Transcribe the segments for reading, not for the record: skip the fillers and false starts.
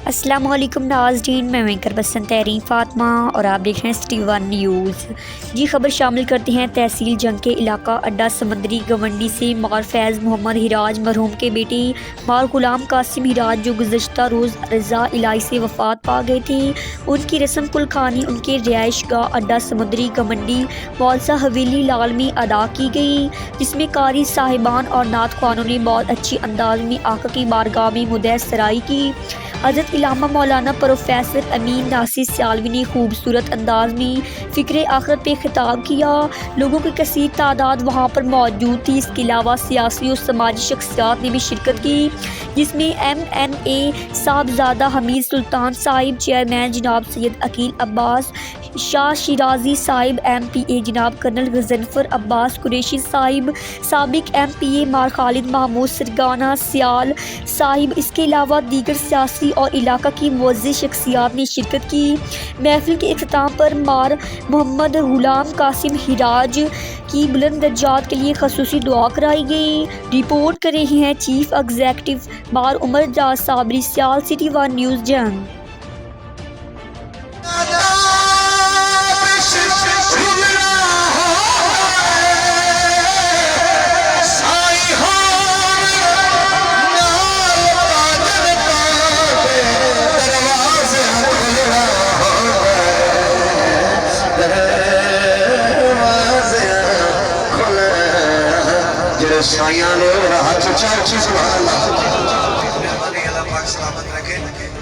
السلام علیکم ناظرین، میں وینکر بسنت تحرین فاطمہ اور آپ دیکھ رہے ہیں سٹی ون نیوز۔ جی خبر شامل کرتے ہیں تحصیل جنگ کے علاقہ اڈا سمندری گونڈی سے مار فیض محمد ہراج مرحوم کے بیٹے مار غلام قاسم ہراج جو گزشتہ روز رضا الہی سے وفات پا گئے تھے، ان کی رسم کل خوانی ان کے رہائش گاہ اڈا سمندری گونڈی معزہ حویلی لال میں ادا کی گئی، جس میں قاری صاحبان اور نعت خوانوں نے بہت اچھی انداز میں آقا کی بارگاہ میں مدح سرائی کی۔ حضرت علامہ مولانا پروفیسر امین ناصر سیالوی نے خوبصورت انداز میں فکر آخرت پہ خطاب کیا۔ لوگوں کی کثیر تعداد وہاں پر موجود تھی۔ اس کے علاوہ سیاسی اور سماجی شخصیات نے بھی شرکت کی، جس میں MNA صاحبزادہ حمید سلطان صاحب، چیئرمین جناب سید عقیل عباس شاہ شیرازی صاحب، MPA جناب کرنل غضنفر عباس قریشی صاحب، سابق MPA مار خالد محمود سرگانہ سیال صاحب، اس کے علاوہ دیگر سیاسی اور علاقہ کی معزز شخصیات نے شرکت کی۔ محفل کے اختتام پر مار محمد غلام قاسم ہراج کی بلند درجات کے لیے خصوصی دعا کرائی گئی۔ رپورٹ کر رہے ہیں چیف ایگزیکٹو مار عمر جاز صابری، سیال، سٹی ون نیوز جنگ۔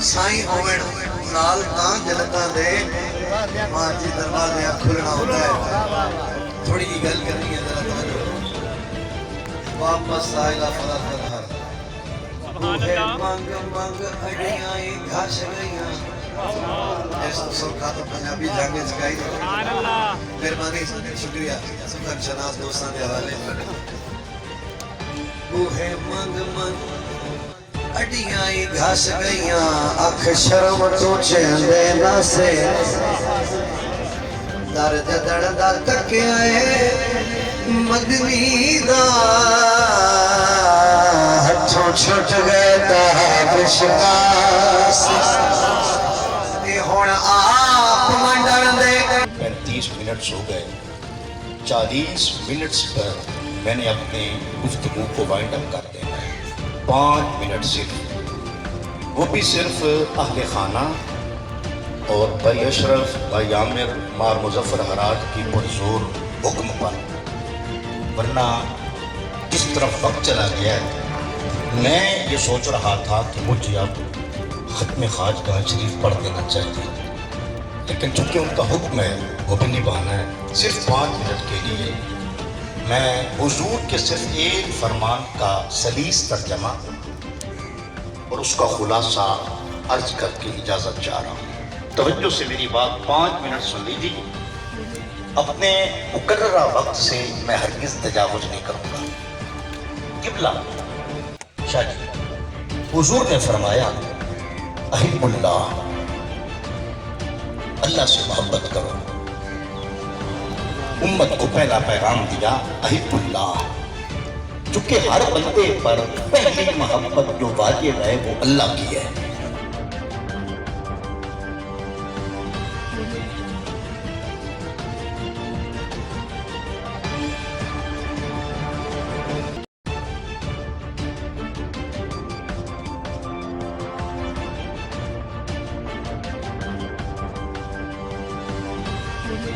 سائیں ہوویں نال تاں جنتاں دے ماں جی دروازے کھلنا ہوندا ہے۔ تھوڑی جی گل کرنی ہے ذرا توجہ۔ واپس آئیلا فلا فرحت بوہے منگ منگ اڑیاں گھس گئیاں۔ اس سرکا تو پنجابی جنگ سکائی مہربانی شکریہ سبحان شناس دوستاں دے حوالے۔ بوہے منگ منگ اڈیاں گھس گئیاں، اکھ شرم تو چہندے نہ سے در جدڑ در تک آئے مدنی دا ہتھوں چھٹ گئے دا بشکاس تے ہون آپ منڈن دے۔ 35 منٹس ہو گئے، 40 منٹس پر میں نے اپنے گفتگو کو وائنڈ اپ کر دینا ہے۔ 5 منٹ صرف، وہ بھی صرف اہل خانہ اور بھائی اشرف بھائی عامر مار مظفر ہراج کی پرزور حکم پر، ورنہ جس طرف وقت چلا گیا ہے میں یہ سوچ رہا تھا کہ مجھے اب ختم خواجگاہ شریف پڑھ دینا چاہیے، لیکن چونکہ ان کا حکم ہے وہ بھی نبھانا ہے۔ صرف 5 منٹ کے لیے میں حضور کے صرف ایک فرمان کا سلیس ترجمہ اور اس کا خلاصہ عرض کر کے اجازت چاہ رہا ہوں۔ توجہ سے میری بات 5 منٹ سن لیجیے۔ اپنے مقررہ وقت سے میں ہرگز تجاوز نہیں کروں گا۔ قبلہ شاہ جی، حضور نے فرمایا احب اللہ، اللہ سے محبت کرو۔ امت کو پہلا پیغام دیا احب اللہ، چونکہ ہر بندے پر پہلی محبت جو واجب ہے وہ اللہ کی ہے۔